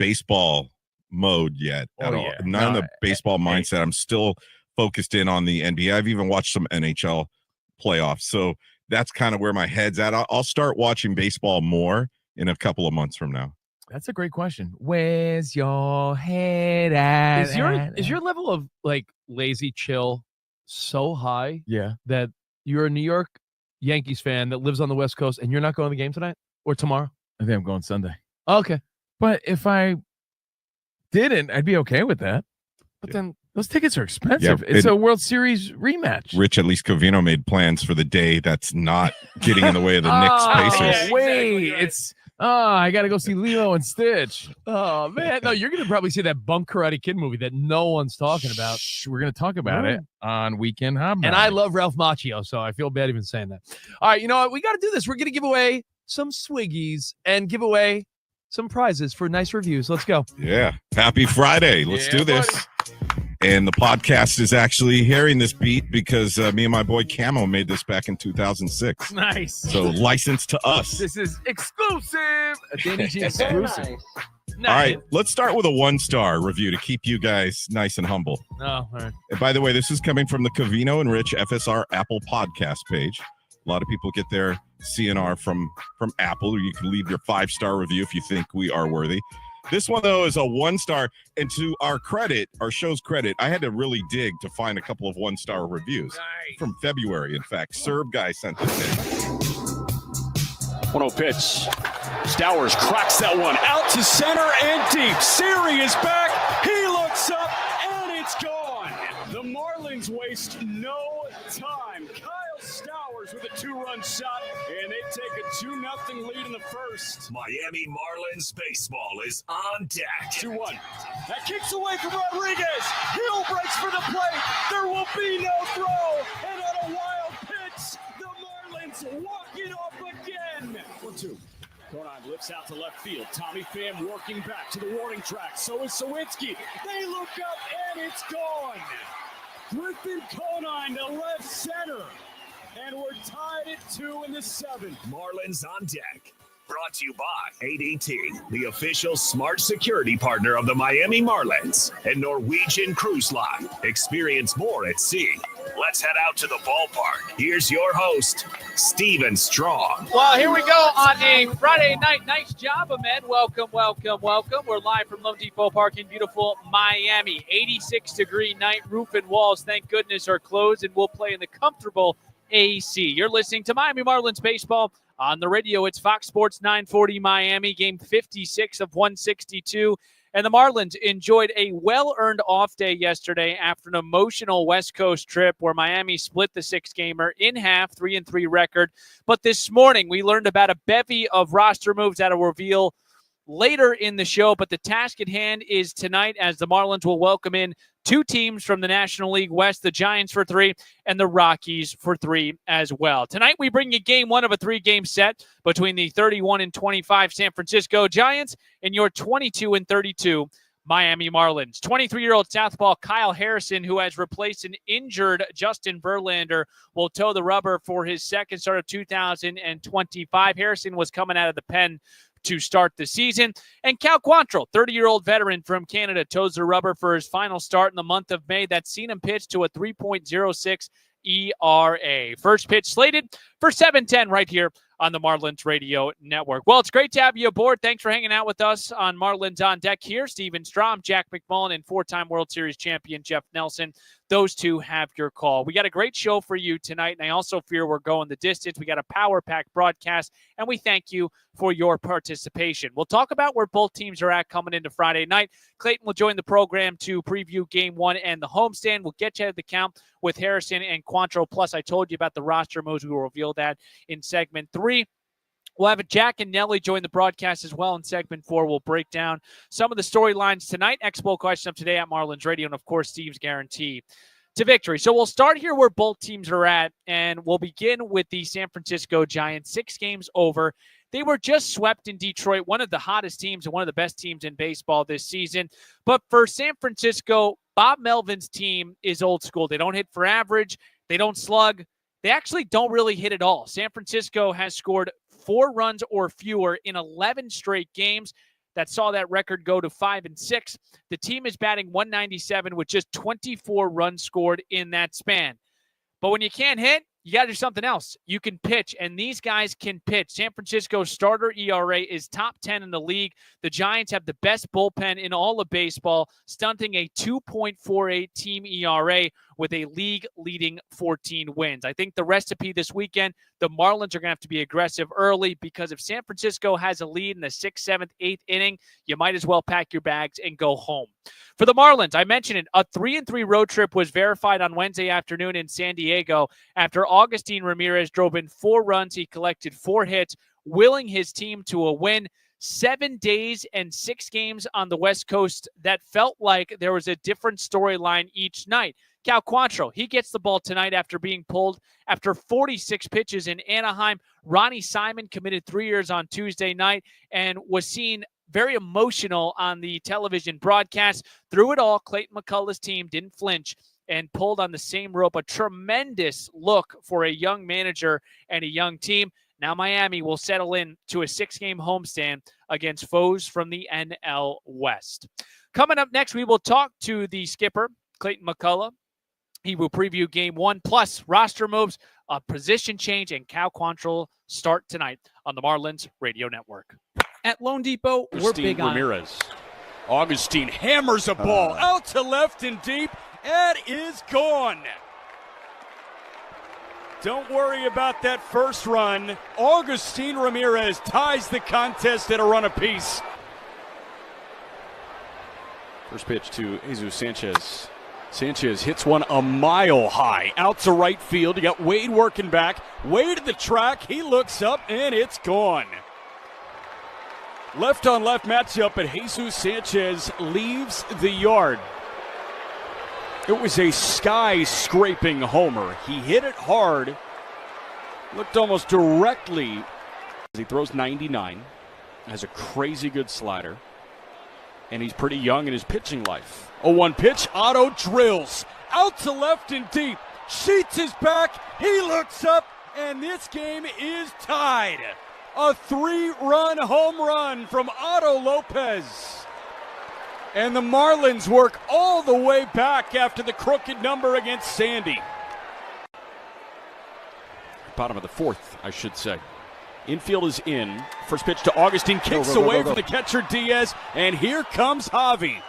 baseball mode yet at all. Not in the baseball mindset. I'm still focused in on the NBA. I've even watched some NHL playoffs. So that's kind of where my head's at. I'll start watching baseball more in a couple of months from now. That's a great question. Where's your head at? Is your level of like lazy chill so high that you're a New York Yankees fan that lives on the West Coast and you're not going to the game tonight or tomorrow? I think I'm going Sunday. Okay. But if I didn't, I'd be okay with that. But then those tickets are expensive. It's a World Series rematch. Rich, at least Covino made plans for the day that's not getting in the way of the Knicks Pacers. Wait, it's I got to go see Lilo and Stitch. Oh, man. No, you're going to probably see that bunk Karate Kid movie that no one's talking about. We're going to talk about it on Weekend Hobnobbing. And I love Ralph Macchio, so I feel bad even saying that. All right, you know what? We got to do this. We're going to give away some swiggies and give away some prizes for nice reviews. Let's go. Yeah. Happy Friday. Let's do this. Buddy. And the podcast is actually hearing this beat because me and my boy Camo made this back in 2006. Nice. So licensed to us. This is exclusive. A Danny G exclusive. Nice. All right, let's start with a 1-star review to keep you guys nice and humble. Oh, all right. And by the way, this is coming from the Covino and Rich FSR Apple podcast page. A lot of people get their CNR from Apple, or you can leave your 5-star review if you think we are worthy. This one, though, is a 1-star. And to our show's credit, I had to really dig to find a couple of 1-star reviews from February. In fact, Serb guy sent this in. 1-0 pitch. Stowers cracks that one out to center and deep. Siri is back. He looks up, and it's gone. The Marlins waste no time. Kyle Stowers with a 2-run shot, and they take a 2-0 lead in the first. Miami Marlins baseball is on deck. 2-1. That kicks away from Rodriguez. Hill breaks for the plate. There will be no throw. And on a wild pitch, the Marlins walk it off again. 1-2. Conine lifts out to left field. Tommy Pham working back to the warning track. So is Sawinski. They look up, and it's gone. Griffin Conine to left center. And we're tied at 2 in the 7th. Marlins on deck. Brought to you by ADT, the official smart security partner of the Miami Marlins, and Norwegian Cruise Line. Experience more at sea. Let's head out to the ballpark. Here's your host, Steven Strong. Well, here we go on a Friday night. Nice job, Ahmed. Welcome. We're live from Lone Depot Park in beautiful Miami. 86-degree night. Roof and walls, thank goodness, are closed, and we'll play in the comfortable AC. You're listening to Miami Marlins baseball on the radio. It's Fox Sports 940 Miami, game 56 of 162. And the Marlins enjoyed a well-earned off day yesterday after an emotional West Coast trip where Miami split the 6-gamer in half, 3-3 record. But this morning, we learned about a bevy of roster moves that will reveal later in the show. But the task at hand is tonight, as the Marlins will welcome in 2 teams from the National League West, the Giants for 3 and the Rockies for 3 as well. Tonight, we bring you game 1 of a 3-game set between the 31-25 San Francisco Giants and your 22-32 Miami Marlins. 23-year-old southpaw Kyle Harrison, who has replaced an injured Justin Verlander, will toe the rubber for his second start of 2025. Harrison was coming out of the pen to start the season. And Cal Quantrill, 30-year-old veteran from Canada, toes the rubber for his final start in the month of May. That's seen him pitch to a 3.06 ERA. First pitch slated for 7:10 right here on the Marlins Radio Network. Well, it's great to have you aboard. Thanks for hanging out with us on Marlins on Deck here. Steven Strom, Jack McMullen, and 4-time World Series champion Jeff Nelson. Those two have your call. We got a great show for you tonight, and I also fear we're going the distance. We got a power-packed broadcast, and we thank you for your participation. We'll talk about where both teams are at coming into Friday night. Clayton will join the program to preview Game 1 and the homestand. We'll get you at the count with Harrison and Quantrill. Plus, I told you about the roster moves. We will reveal that in segment 3. We'll have Jack and Nelly join the broadcast as well in segment 4. We'll break down some of the storylines tonight. Expo question of today at Marlins Radio, and of course, Steve's guarantee to victory. So we'll start here where both teams are at, and we'll begin with the San Francisco Giants. 6 games over. They were just swept in Detroit, one of the hottest teams and one of the best teams in baseball this season. But for San Francisco, Bob Melvin's team is old school. They don't hit for average. They don't slug. They actually don't really hit at all. San Francisco has scored 4 runs or fewer in 11 straight games. that saw that record go to 5-6. The team is batting 197 with just 24 runs scored in that span. But when you can't hit, you got to do something else. You can pitch, and these guys can pitch. San Francisco's starter ERA is top 10 in the league. The Giants have the best bullpen in all of baseball, stunting a 2.48 team ERA with a league-leading 14 wins. I think the recipe this weekend, the Marlins are going to have to be aggressive early, because if San Francisco has a lead in the 6th, 7th, 8th inning, you might as well pack your bags and go home. For the Marlins, I mentioned it, a 3-3 road trip was verified on Wednesday afternoon in San Diego after Augustin Ramirez drove in 4 runs. He collected 4 hits, willing his team to a win. 7 days and 6 games on the West Coast that felt like there was a different storyline each night. Cal Quantrill, he gets the ball tonight after being pulled after 46 pitches in Anaheim. Ronnie Simon committed 3 years on Tuesday night and was seen very emotional on the television broadcast. Through it all, Clayton McCullough's team didn't flinch and pulled on the same rope. A tremendous look for a young manager and a young team. Now Miami will settle in to a 6-game homestand against foes from the NL West. Coming up next, we will talk to the skipper, Clayton McCullough. He will preview Game 1, plus roster moves, a position change, and Cal Quantrill start tonight on the Marlins Radio Network. At Lone Depot, we're big on Ramirez. Augustine hammers a ball out to left and deep. It is gone. Don't worry about that first run. Augustine Ramirez ties the contest at a run apiece. First pitch to Jesus Sanchez. Sanchez hits one a mile high out to right field. You got Wade working back. Wade at the track. He looks up and it's gone. Left on left matchup, and Jesus Sanchez leaves the yard. It was a sky-scraping homer. He hit it hard, looked almost directly. He throws 99, has a crazy good slider, and he's pretty young in his pitching life. 0-1 pitch, Otto drills out to left and deep. Sheets his back, he looks up, and this game is tied. A 3-run home run from Otto Lopez. And the Marlins work all the way back after the crooked number against Sandy. Bottom of the 4th, I should say. Infield is in. First pitch to Augustine, kicks away from the catcher Diaz, and here comes Javi.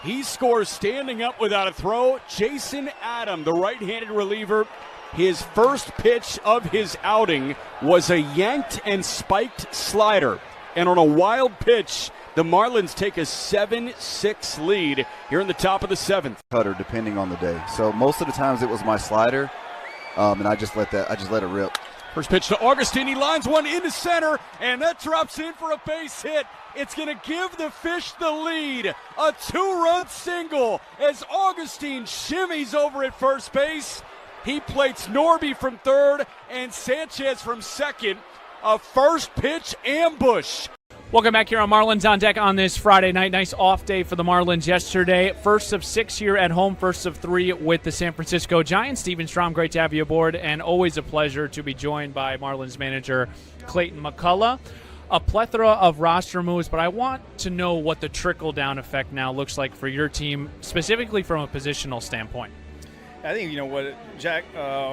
He scores standing up without a throw. Jason Adam, the right-handed reliever, his first pitch of his outing was a yanked and spiked slider. And on a wild pitch, the Marlins take a 7-6 lead here in the top of the 7th. Cutter, depending on the day. So most of the times it was my slider, and I just let it rip. First pitch to Augustine. He lines one into center, and that drops in for a base hit. It's going to give the Fish the lead. A 2-run single as Augustine shimmies over at first base. He plates Norby from third and Sanchez from second. A first pitch ambush. Welcome back here on Marlins on Deck on this Friday night. Nice off day for the Marlins yesterday. First of 6 here at home, first of 3 with the San Francisco Giants. Steven Strom, great to have you aboard, and always a pleasure to be joined by Marlins manager Clayton McCullough. A plethora of roster moves, but I want to know what the trickle-down effect now looks like for your team, specifically from a positional standpoint. I think, what Jack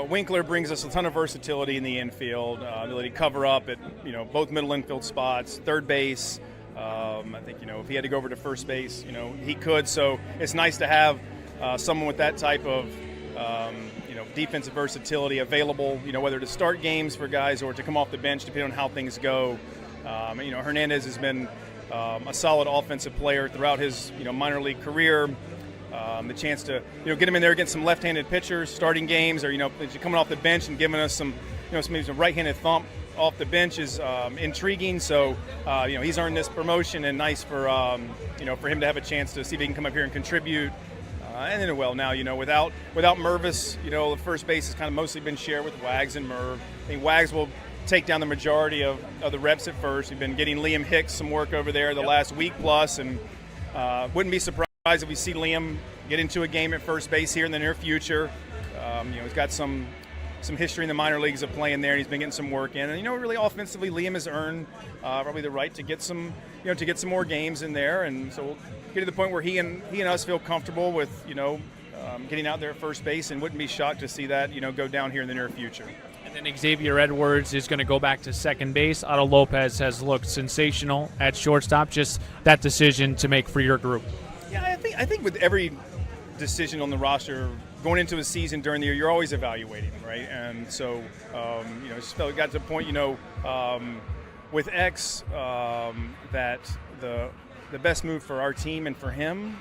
Winkler brings us a ton of versatility in the infield, ability to cover up at, both middle infield spots, third base. I think, if he had to go over to first base, he could. So it's nice to have someone with that type of, defensive versatility available, whether to start games for guys or to come off the bench, depending on how things go. Hernandez has been a solid offensive player throughout his, minor league career. The chance to get him in there against some left-handed pitchers, starting games, or coming off the bench and giving us some maybe some right-handed thump off the bench is intriguing. So he's earned this promotion, and nice for for him to have a chance to see if he can come up here and contribute. And then now without Mervis, the first base has kind of mostly been shared with Wags and Merv. I think Wags will take down the majority of the reps at first. We've been getting Liam Hicks some work over there the last week plus, and wouldn't be surprised if we see Liam get into a game at first base here in the near future. He's got some some history in the minor leagues of playing there, and he's been getting some work in. And really offensively, Liam has earned probably the right to get some more games in there. And so we'll get to the point where he and us feel comfortable with getting out there at first base, and wouldn't be shocked to see that go down here in the near future. And then Xavier Edwards is going to go back to second base. Otto Lopez has looked sensational at shortstop. Just that decision to make for your group. Yeah, I think with every decision on the roster going into a season during the year, you're always evaluating, right? And so, just felt it got to the point, with X, that the best move for our team and for him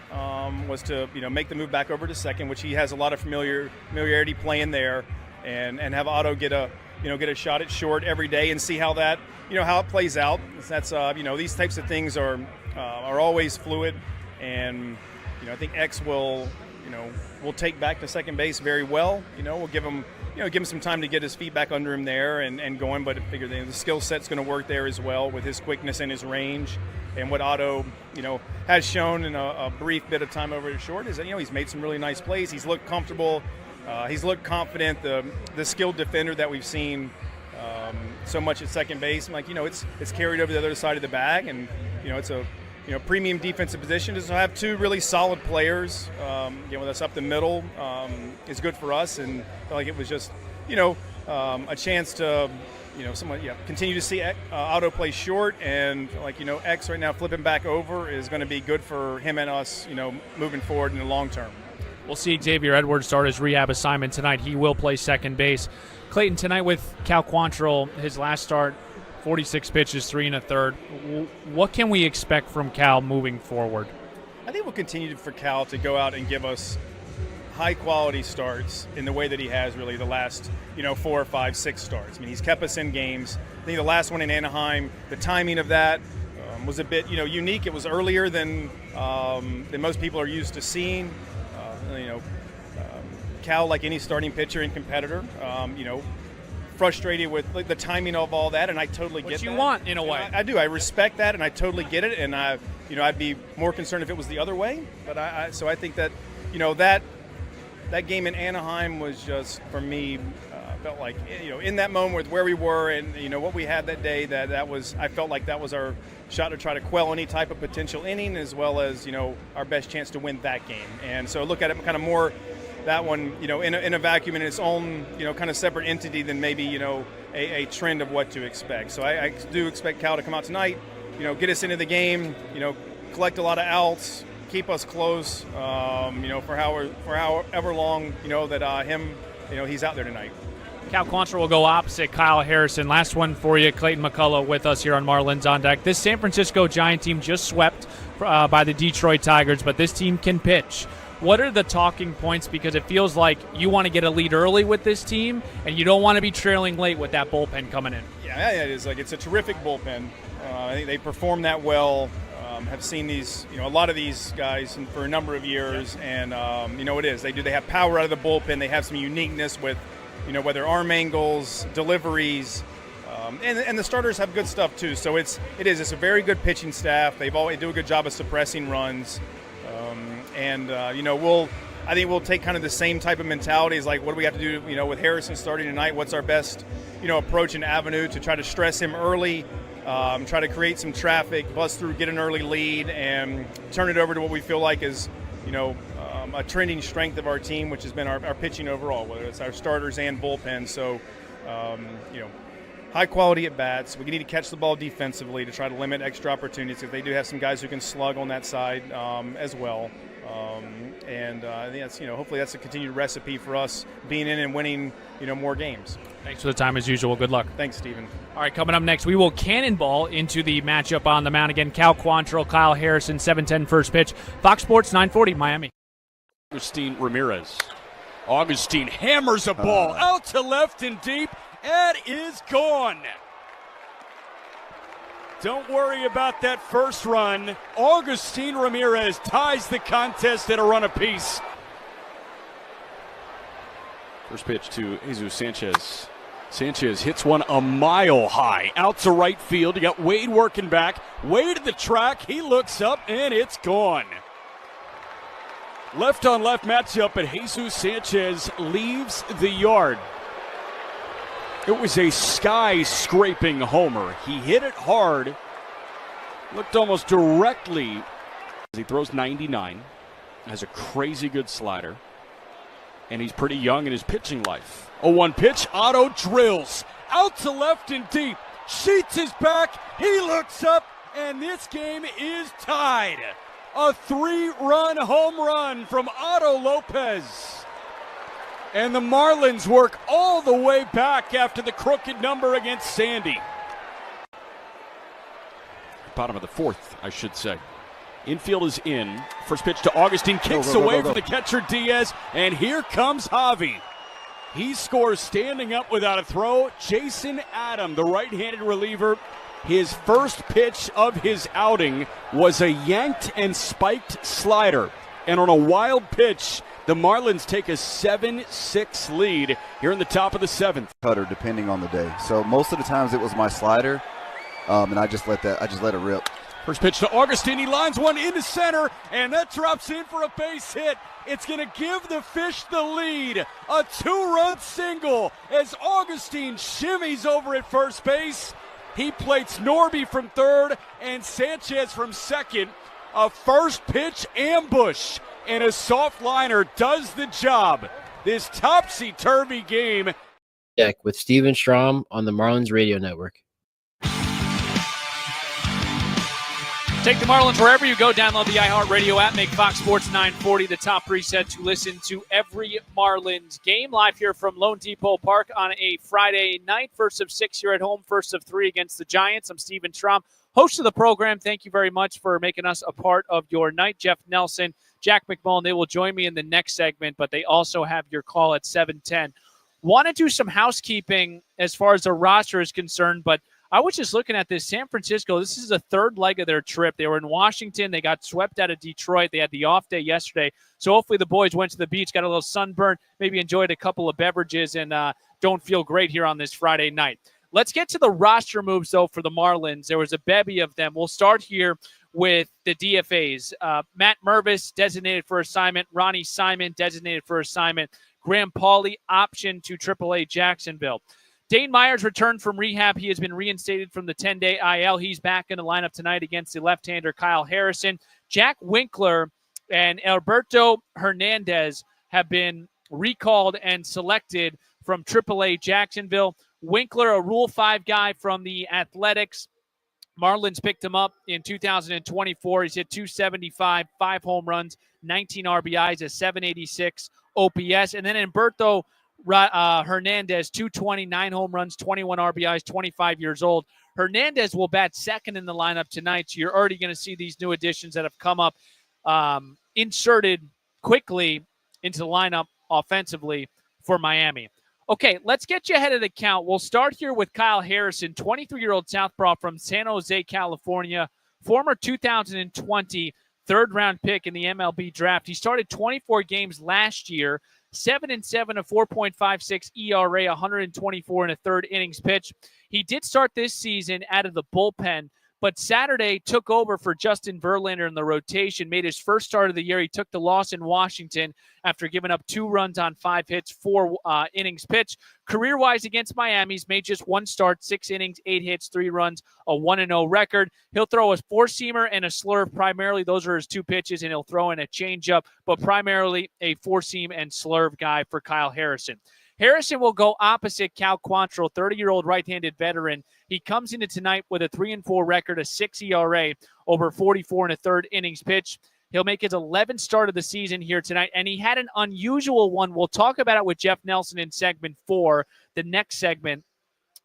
was to, make the move back over to second, which he has a lot of familiarity playing there, and have Otto get a shot at short every day and see how that, how it plays out. That's, these types of things are always fluid, and, I think X will take back to second base very well. We'll give him some time to get his feet back under him there and going, but I figure the skill set's going to work there as well with his quickness and his range. And what Otto, has shown in a brief bit of time over at short is that, he's made some really nice plays. He's looked comfortable. He's looked confident. The skilled defender that we've seen so much at second base, it's carried over the other side of the bag, and it's a premium defensive position. To have two really solid players, with us up the middle, is good for us, and I felt like it was just a chance to continue to see Otto play short, and X right now flipping back over is going to be good for him and us, moving forward in the long term. We'll see Xavier Edwards start his rehab assignment tonight. He will play second base. Clayton, tonight with Cal Quantrill, his last start, 46 pitches, 3 1/3. What can we expect from Cal moving forward? I think we'll continue for Cal to go out and give us high-quality starts in the way that he has really the last, 4, 5, 6 starts. I mean, he's kept us in games. I think the last one in Anaheim, the timing of that was a bit, unique. It was earlier than most people are used to seeing. Cal, like any starting pitcher and competitor, frustrated with the timing of all that, and I totally get that. What you want, in a way. I do. I respect that, and I totally get it, and I'd be more concerned if it was the other way. But so I think that, that game in Anaheim was just, for me, felt like, in that moment with where we were and, what we had that day, I felt like that was our shot to try to quell any type of potential inning, as well as, our best chance to win that game. And so look at it kind of more that one, in a vacuum in its own, kind of separate entity than maybe, a trend of what to expect. So I do expect Cal to come out tonight, get us into the game, collect a lot of outs, keep us close, for however long, that he's out there tonight. Cal Quantrill will go opposite Kyle Harrison. Last one for you, Clayton McCullough with us here on Marlins on Deck. This San Francisco Giant team just swept by the Detroit Tigers, but this team can pitch. What are the talking points? Because it feels like you want to get a lead early with this team, and you don't want to be trailing late with that bullpen coming in. Yeah, it is. It's a terrific bullpen. I think they perform that well. Have seen these, a lot of these guys for a number of years, and it is. They have power out of the bullpen. They have some uniqueness with, whether arm angles, deliveries, and the starters have good stuff too. So it's a very good pitching staff. They do a good job of suppressing runs. I think we'll take kind of the same type of mentality as what do we have to do, with Harrison starting tonight? What's our best, approach and avenue to try to stress him early, try to create some traffic, bust through, get an early lead, and turn it over to what we feel like is, a trending strength of our team, which has been our pitching overall, whether it's our starters and bullpen. So, high quality at bats. We need to catch the ball defensively to try to limit extra opportunities, because they do have some guys who can slug on that side as well. I think that's, hopefully that's a continued recipe for us being in and winning, more games. Thanks for the time as usual. Good luck. Thanks, Stephen. All right, coming up next, we will cannonball into the matchup on the mound again. Cal Quantrill, Kyle Harrison, 7:10 first pitch. Fox Sports 940, Miami. Augustine Ramirez. Augustine hammers a ball out to left and deep. It is gone. Don't worry about that first run. Augustine Ramirez ties the contest at a run apiece. First pitch to Jesus Sanchez. Sanchez hits one a mile high out to right field. You got Wade working back. Wade at the track. He looks up and it's gone. Left on left matchup, but Jesus Sanchez leaves the yard. It was a sky-scraping homer. He hit it hard, looked almost directly. He throws 99, has a crazy good slider, and he's pretty young in his pitching life. 0-1 pitch, Otto drills out to left and deep. Sheets is back, he looks up, and this game is tied. A 3-run home run from Otto Lopez. And the Marlins work all the way back after the crooked number against Sandy. Bottom of the fourth, I should say. Infield is in. First pitch to Augustine, kicks away from the catcher Diaz, and here comes Javi. He scores standing up without a throw. Jason Adam, the right-handed reliever, his first pitch of his outing was a yanked and spiked slider. And on a wild pitch, the Marlins take a 7-6 lead here in the top of the seventh. Cutter, depending on the day. So most of the times it was my slider, and I just let it rip. First pitch to Augustine. He lines one into center, and that drops in for a base hit. It's going to give the Fish the lead. A 2-run single as Augustine shimmies over at first base. He plates Norby from third and Sanchez from second. A first pitch ambush, and a soft liner does the job. This topsy-turvy game. Deck with Steven Strom on the Marlins Radio Network. Take the Marlins wherever you go. Download the iHeartRadio app. Make Fox Sports 940 the top preset to listen to every Marlins game. Live here from Lone Depot Park on a Friday night. First of 6 here at home. First of 3 against the Giants. I'm Steven Strom, host of the program. Thank you very much for making us a part of your night. Jeff Nelson, Jack McMullen, they will join me in the next segment, but they also have your call at 7:10. Want to do some housekeeping as far as the roster is concerned, but I was just looking at this. San Francisco, this is the third leg of their trip. They were in Washington. They got swept out of Detroit. They had the off day yesterday. So hopefully the boys went to the beach, got a little sunburn, maybe enjoyed a couple of beverages, and don't feel great here on this Friday night. Let's get to the roster moves, though, for the Marlins. There was a bevy of them. We'll start here with the DFAs. Matt Mervis, designated for assignment. Ronnie Simon, designated for assignment. Graham Pauley, option to AAA Jacksonville. Dane Myers returned from rehab. He has been reinstated from the 10-day IL. He's back in the lineup tonight against the left-hander Kyle Harrison. Jack Winkler and Alberto Hernandez have been recalled and selected from AAA Jacksonville. Winkler, a Rule 5 guy from the Athletics. Marlins picked him up in 2024. He's hit .275, 5 home runs, 19 RBIs, a .786 OPS. And then Alberto Hernandez, 220, 9 home runs, 21 RBIs, 25 years old. Hernandez will bat second in the lineup tonight, so you're already going to see these new additions that have come up inserted quickly into the lineup offensively for Miami. Okay, let's get you ahead of the count. We'll start here with Kyle Harrison, 23-year-old southpaw from San Jose, California, former 2020 third-round pick in the MLB draft. He started 24 games last year, 7-7, a 4.56 ERA, 124 and a third innings pitch. He did start this season out of the bullpen, but Saturday took over for Justin Verlander in the rotation, made his first start of the year. He took the loss in Washington after giving up 2 runs on 5 hits, 4 innings pitched. Career-wise against Miami, he's made just 1 start, 6 innings, 8 hits, 3 runs, a 1-0 record. He'll throw a 4-seamer and a slurve primarily. Those are his 2 pitches, and he'll throw in a changeup, but primarily a 4-seam and slurve guy for Kyle Harrison. Harrison will go opposite Cal Quantrill, 30-year-old right-handed veteran. He comes into tonight with a 3-4 record, a 6 ERA, over 44 and a third innings pitch. He'll make his 11th start of the season here tonight, and he had an unusual one. We'll talk about it with Jeff Nelson in segment 4, the next segment.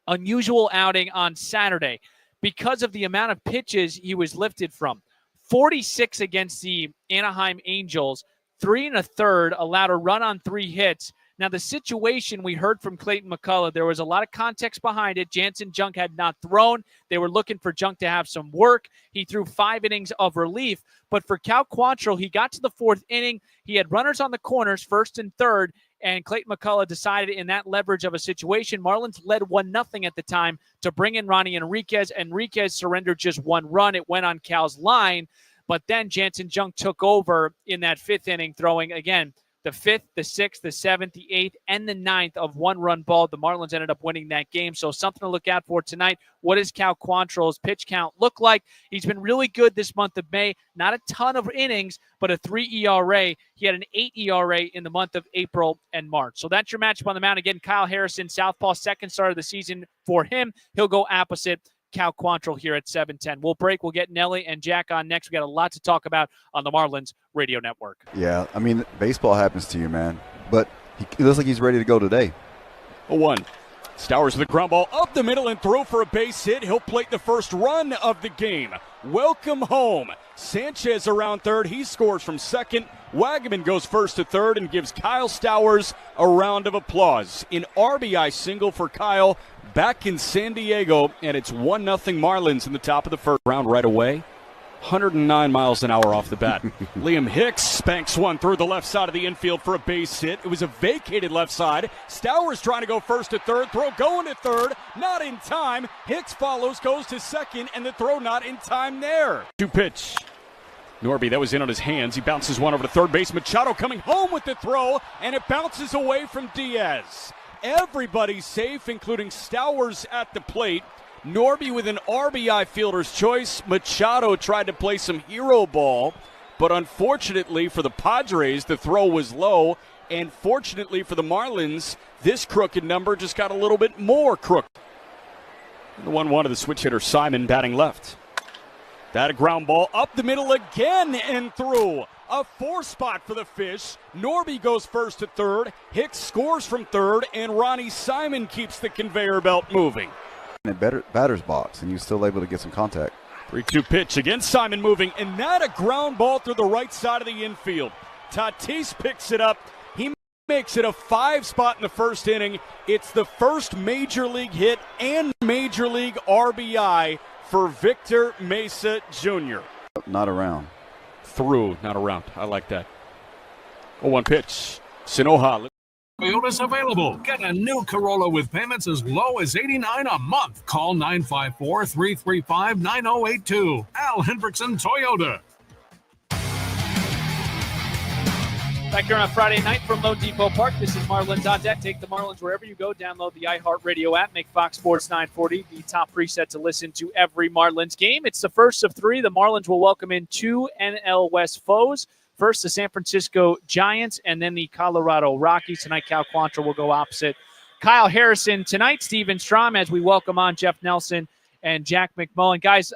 Unusual outing on Saturday because of the amount of pitches he was lifted from. 46 against the Anaheim Angels, 3 1/3, allowed a run on 3 hits. Now, the situation we heard from Clayton McCullough, there was a lot of context behind it. Jansen Junk had not thrown. They were looking for Junk to have some work. He threw 5 innings of relief. But for Cal Quantrill, he got to the 4th inning. He had runners on the corners, 1st and 3rd, and Clayton McCullough decided in that leverage of a situation, Marlins led 1-0 at the time, to bring in Ronnie Enriquez. Enriquez surrendered just 1 run. It went on Cal's line. But then Jansen Junk took over in that 5th inning, throwing, again, the 5th, the 6th, the 7th, the 8th, and the 9th of one-run ball. The Marlins ended up winning that game, so something to look out for tonight. What does Cal Quantrill's pitch count look like? He's been really good this month of May. Not a ton of innings, but a 3 ERA. He had an 8 ERA in the month of April and March. So that's your matchup on the mound. Again, Kyle Harrison, southpaw, second start of the season for him. He'll go opposite Cal Quantrill here at 7:10. We'll break. We'll get Nelly and Jack on next. We got a lot to talk about on the Marlins radio network. Yeah, I mean, baseball happens to you, man. But he looks like he's ready to go today. 0-1. Stowers with a ground ball up the middle and throw for a base hit. He'll plate the first run of the game. Welcome home. Sanchez around third. He scores from second. Wagaman goes first to third and gives Kyle Stowers a round of applause. An RBI single for Kyle back in San Diego, and it's 1-0 Marlins in the top of the first round right away. 109 miles an hour off the bat. Liam Hicks spanks one through the left side of the infield for a base hit. It was a vacated left side. Stowers trying to go first to third. Throw going to third. Not in time. Hicks follows, goes to second, and the throw not in time there. 2-pitch. Norby, that was in on his hands. He bounces one over to third base. Machado coming home with the throw, and it bounces away from Diaz. Everybody's safe, including Stowers at the plate. Norby with an RBI fielder's choice. Machado tried to play some hero ball, but unfortunately for the Padres, the throw was low. And fortunately for the Marlins, this crooked number just got a little bit more crooked. The 1-1 of the switch hitter Simon batting left. That a ground ball up the middle again and through. A 4 spot for the Fish. Norby goes first to third. Hicks scores from third, and Ronnie Simon keeps the conveyor belt moving. In a batter's box, and you're still able to get some contact. 3-2 pitch again. Simon moving, and that a ground ball through the right side of the infield. Tatis picks it up. He makes it a 5 spot in the first inning. It's the first major league hit and major league RBI for Victor Mesa Jr. Not around. Through, not around. I like that. 0-1 pitch. Sinoha. Toyota's available. Get a new Corolla with payments as low as $89 a month. Call 954-335-9082. Al Hendrickson Toyota. Back here on Friday night from Lone Depot Park. This is Marlins on Deck. Take the Marlins wherever you go. Download the iHeartRadio app. Make Fox Sports 940 the top preset to listen to every Marlins game. It's the first of 3. The Marlins will welcome in 2 NL West foes. First, the San Francisco Giants, and then the Colorado Rockies. Tonight, Cal Quantrill will go opposite Kyle Harrison. Tonight, Steven Strom, as we welcome on Jeff Nelson and Jack McMullen. Guys,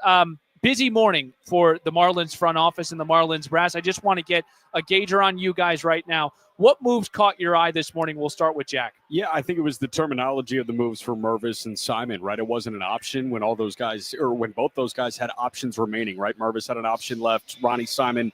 busy morning for the Marlins front office and the Marlins brass. I just want to get a gauger on you guys right now. What moves caught your eye this morning? We'll start with Jack. Yeah, I think it was the terminology of the moves for Mervis and Simon, right? It wasn't an option when all those guys, or when both those guys had options remaining, right? Mervis had an option left. Ronnie Simon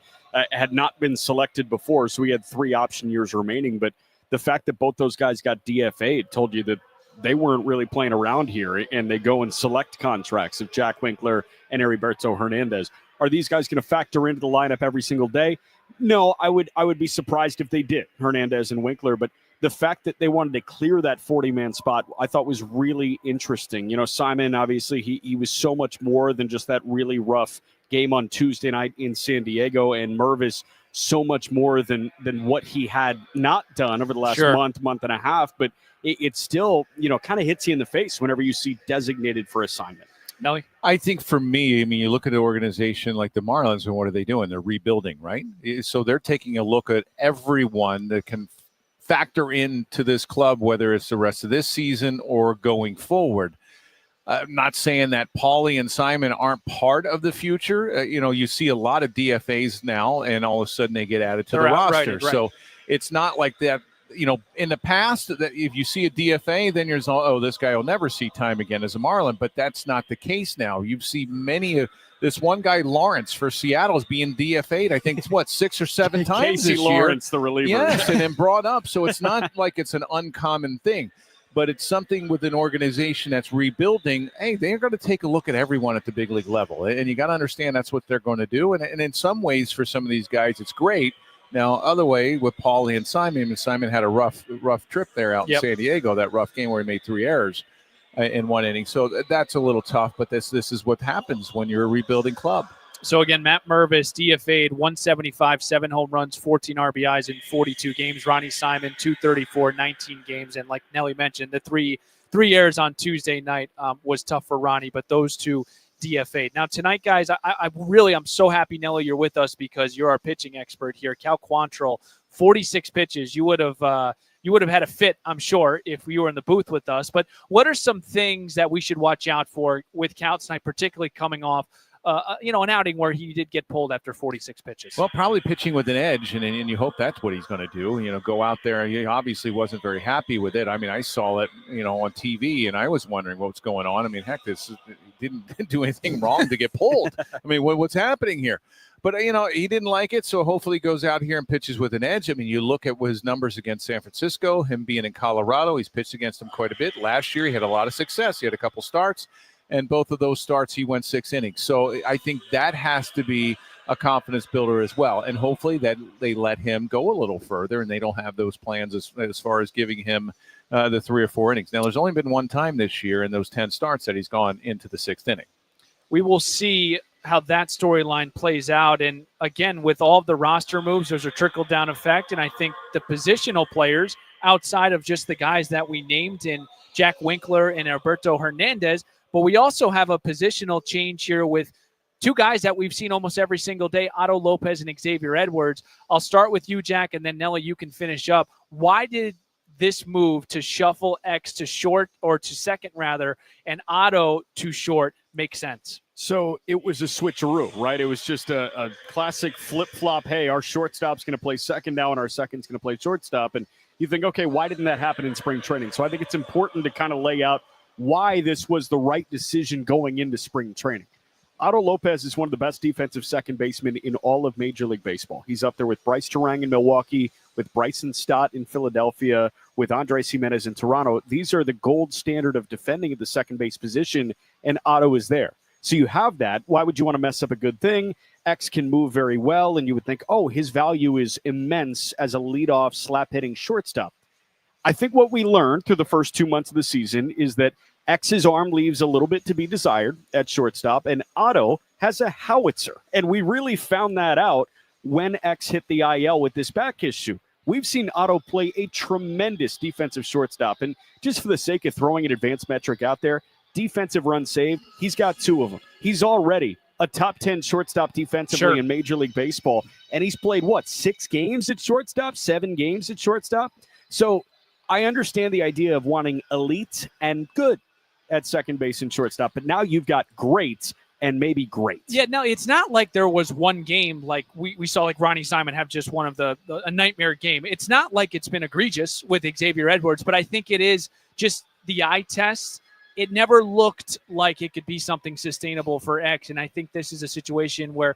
had not been selected before, so he had 3 option years remaining. But the fact that both those guys got DFA'd told you that they weren't really playing around here, and they go and select contracts of Jack Winkler and Heriberto Hernandez. Are these guys going to factor into the lineup every single day? No, I would be surprised if they did, Hernandez and Winkler. But the fact that they wanted to clear that 40-man spot, I thought was really interesting. You know, Simon, obviously, he was so much more than just that really rough game on Tuesday night in San Diego, and Mervis so much more than what he had not done over the last month and a half. But it still, kind of hits you in the face whenever you see designated for assignment. Nelly? I think for me, you look at an organization like the Marlins, and what are they doing? They're rebuilding, right? So they're taking a look at everyone that can factor into this club, whether it's the rest of this season or going forward. I'm not saying that Paulie and Simon aren't part of the future. You see a lot of DFAs now, and all of a sudden they get added to the roster. Right. So it's not like that. In the past, that if you see a DFA, then you're this guy will never see time again as a Marlin. But that's not the case now. You see many of this one guy, Lawrence, for Seattle, is being DFA'd. I think it's 6 or 7 times Casey this Lawrence, year. The reliever. Yes, and then brought up. So it's not like it's an uncommon thing. But it's something with an organization that's rebuilding. Hey, they're going to take a look at everyone at the big league level. And you got to understand that's what they're going to do. And in some ways, for some of these guys, it's great. Now, other way with Paulie and Simon had a rough trip there out in San Diego, that rough game where he made 3 errors in 1 inning. So that's a little tough, but this is what happens when you're a rebuilding club. So again, Matt Mervis DFA'd 175, 7 home runs, 14 RBIs in 42 games. Ronnie Simon 234, 19 games, and like Nelly mentioned, the three errors on Tuesday night was tough for Ronnie, but those two DFA'd. Now tonight, guys, I'm so happy, Nelly, you're with us because you're our pitching expert here. Cal Quantrill, 46 pitches. You would have had a fit, I'm sure, if you were in the booth with us. But what are some things that we should watch out for with Cal tonight, particularly coming off an outing where he did get pulled after 46 pitches? Well, probably pitching with an edge, and you hope that's what he's going to do. Go out there. He obviously wasn't very happy with it. I mean, I saw it, on TV, and I was wondering what's going on. I mean, heck, he didn't do anything wrong to get pulled. I mean, what's happening here? But, he didn't like it, so hopefully he goes out here and pitches with an edge. I mean, you look at his numbers against San Francisco, him being in Colorado, he's pitched against them quite a bit. Last year he had a lot of success. He had a couple starts. And both of those starts, he went 6 innings. So I think that has to be a confidence builder as well. And hopefully that they let him go a little further and they don't have those plans as far as giving him the 3 or 4 innings. Now, there's only been one time this year in those 10 starts that he's gone into the 6th inning. We will see how that storyline plays out. And again, with all of the roster moves, there's a trickle-down effect. And I think the positional players, outside of just the guys that we named in Jack Winkler and Alberto Hernandez, but we also have a positional change here with 2 guys that we've seen almost every single day, Otto Lopez and Xavier Edwards. I'll start with you, Jack, and then Nelly, you can finish up. Why did this move to shuffle X to short, or to second rather, and Otto to short make sense? So it was a switcheroo, right? It was just a classic flip-flop. Hey, our shortstop's going to play second now, and our second's going to play shortstop. And you think, okay, why didn't that happen in spring training? So I think it's important to kind of lay out why this was the right decision going into spring training. Otto Lopez is one of the best defensive second basemen in all of Major League Baseball. He's up there with Bryce Terang in Milwaukee, with Bryson Stott in Philadelphia, with Andres Jimenez in Toronto. These are the gold standard of defending at the second base position, and Otto is there. So you have that. Why would you want to mess up a good thing? X can move very well, and you would think, oh, his value is immense as a leadoff slap-hitting shortstop. I think what we learned through the first 2 months of the season is that X's arm leaves a little bit to be desired at shortstop, and Otto has a howitzer. And we really found that out when X hit the IL with this back issue. We've seen Otto play a tremendous defensive shortstop. And just for the sake of throwing an advanced metric out there, defensive runs saved, he's got 2 of them. He's already a top 10 shortstop defensively in Major League Baseball. And he's played, 6 games at shortstop, 7 games at shortstop? So I understand the idea of wanting elite and good at second base and shortstop, but now you've got great and maybe great. Yeah, no, it's not like there was one game like we saw like Ronnie Simon have just one of a nightmare game. It's not like it's been egregious with Xavier Edwards, but I think it is just the eye test. It never looked like it could be something sustainable for X, and I think this is a situation where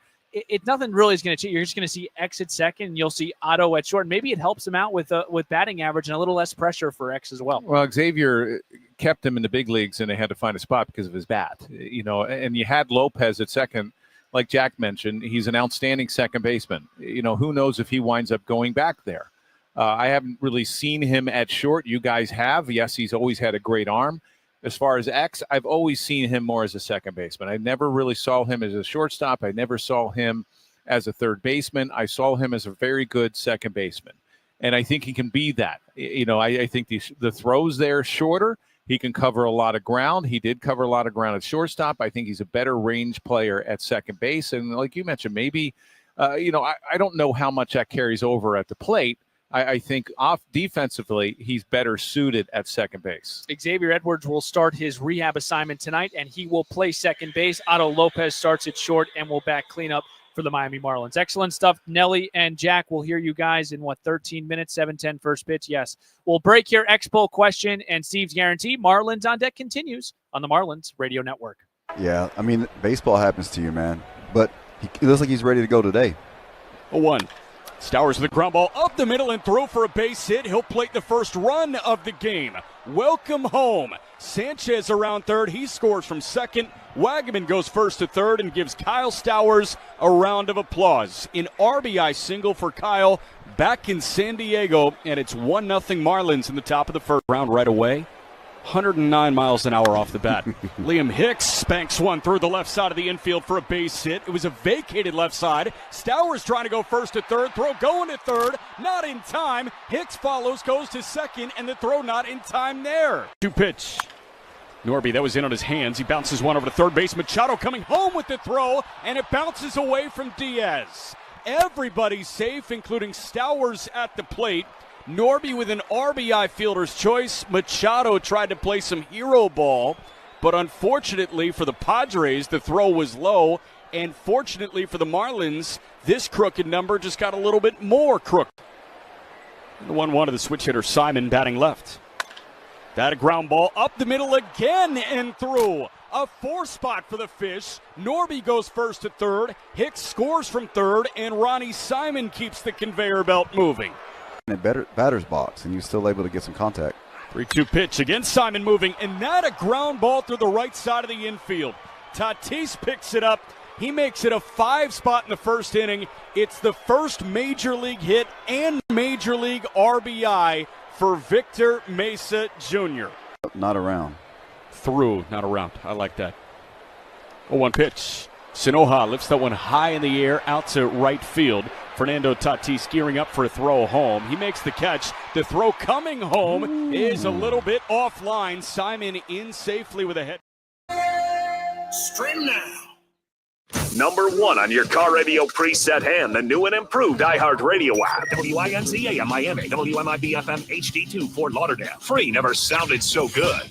nothing really is going to change. You're just going to see X at second, and you'll see Otto at short. Maybe it helps him out with batting average and a little less pressure for X as well. Well, Xavier kept him in the big leagues, and they had to find a spot because of his bat. And you had Lopez at second, like Jack mentioned. He's an outstanding second baseman. Who knows if he winds up going back there. I haven't really seen him at short. You guys have. Yes, he's always had a great arm. As far as X, I've always seen him more as a second baseman. I never really saw him as a shortstop. I never saw him as a third baseman. I saw him as a very good second baseman. And I think he can be that. I think the throws there shorter. He can cover a lot of ground. He did cover a lot of ground at shortstop. I think he's a better range player at second base. And like you mentioned, maybe, I don't know how much that carries over at the plate. I think off defensively, he's better suited at second base. Xavier Edwards will start his rehab assignment tonight, and he will play second base. Otto Lopez starts at short and will back cleanup for the Miami Marlins. Excellent stuff. Nelly and Jack, we'll hear you guys in 13 minutes, 7:10 first pitch. Yes. We'll break here. Expo question and Steve's guarantee. Marlins on deck continues on the Marlins Radio Network. Yeah, I mean, baseball happens to you, man. But it looks like he's ready to go today. 0-1. Stowers with the ground ball up the middle and throw for a base hit. He'll plate the first run of the game. Welcome home. Sanchez around third. He scores from second. Wagaman goes first to third and gives Kyle Stowers a round of applause. An RBI single for Kyle back in San Diego, and it's 1-0 Marlins in the top of the first round right away. 109 miles an hour off the bat. Liam Hicks spanks one through the left side of the infield for a base hit. It was a vacated left side. Stowers trying to go first to third. Throw going to third. Not in time. Hicks follows, goes to second, and the throw not in time there. 2-pitch. Norby, that was in on his hands. He bounces one over to third base. Machado coming home with the throw, and it bounces away from Diaz. Everybody's safe, including Stowers at the plate. Norby with an RBI fielder's choice. Machado tried to play some hero ball, but unfortunately for the Padres, the throw was low. And fortunately for the Marlins, this crooked number just got a little bit more crooked. The 1-1 of the switch hitter, Simon, batting left. That a ground ball up the middle again and through. A 4-spot for the Fish. Norby goes first to third. Hicks scores from third, and Ronnie Simon keeps the conveyor belt moving. In a better batter's box, and you're still able to get some contact. 3-2 pitch again, Simon moving, and that a ground ball through the right side of the infield. Tatis picks it up. He makes it a 5-spot in the first inning. It's the first major league hit and major league RBI for Victor Mesa Jr. Not around. Through, not around. I like that. 0-1 pitch. Sinoha lifts that one high in the air out to right field. Fernando Tatis gearing up for a throw home. He makes the catch. The throw coming home is a little bit offline. Simon in safely with a hit. Stream now. Number 1 on your car radio preset and the new and improved iHeartRadio app. WINCA in Miami. WMIB-FM HD2 Fort Lauderdale. Free never sounded so good.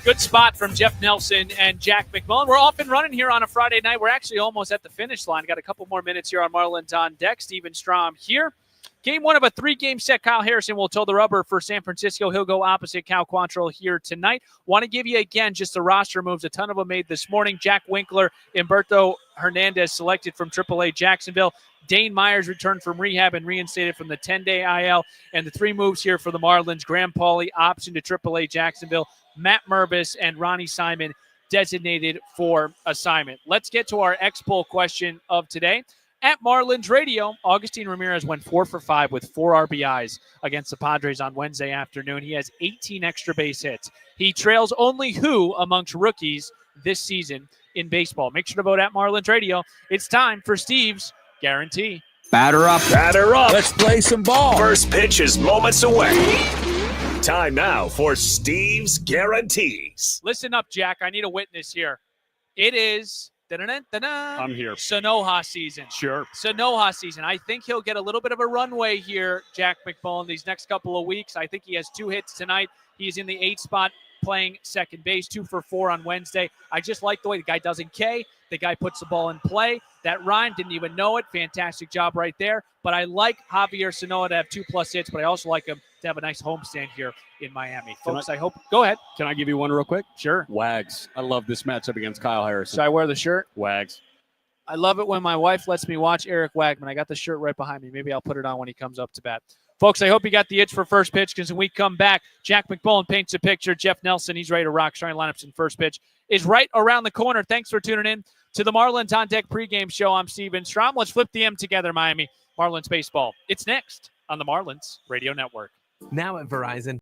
Good spot from Jeff Nelson and Jack McMullen. We're off and running here on a Friday night. We're actually almost at the finish line. Got a couple more minutes here on Marlins on deck. Steven Strom here. Game 1 of a 3-game set. Kyle Harrison will toe the rubber for San Francisco. He'll go opposite Cal Quantrill here tonight. Want to give you, again, just the roster moves. A ton of them made this morning. Jack Winkler, Humberto Hernandez selected from AAA Jacksonville. Dane Myers returned from rehab and reinstated from the 10-day IL. And the 3 moves here for the Marlins. Graham Pauley, option to AAA Jacksonville. Matt Mervis and Ronnie Simon designated for assignment. Let's get to our X-Poll question of today. At Marlins Radio, Augustin Ramirez went 4 for 5 with 4 RBIs against the Padres on Wednesday afternoon. He has 18 extra base hits. He trails only who amongst rookies this season in baseball? Make sure to vote at Marlins Radio. It's time for Steve's Guarantee. Batter up. Batter up. Let's play some ball. First pitch is moments away. Time now for Steve's Guarantees. Listen up, Jack. I need a witness here. It is I'm here. Sanoha season. Sure. Sanoha season. I think he'll get a little bit of a runway here, Jack McMullen, these next couple of weeks. I think he has 2 hits tonight. He's in the 8th spot playing second base, 2 for 4 on Wednesday. I just like the way the guy doesn't K. The guy puts the ball in play. That rhyme, didn't even know it. Fantastic job right there. But I like Javier Sanoa to have 2+ hits, but I also like him to have a nice homestand here in Miami. Folks, I hope. Go ahead. Can I give you one real quick? Sure. Wags. I love this matchup against Kyle Harrison. Should I wear the shirt? Wags. I love it when my wife lets me watch Eric Wagman. I got the shirt right behind me. Maybe I'll put it on when he comes up to bat. Folks, I hope you got the itch for first pitch, because when we come back, Jack McMullen paints a picture. Jeff Nelson, he's ready to rock. Starting lineups in first pitch is right around the corner. Thanks for tuning in to the Marlins On Deck pregame show. I'm Steven Strom. Let's flip the M together, Miami. Marlins baseball. It's next on the Marlins Radio Network. Now at Verizon,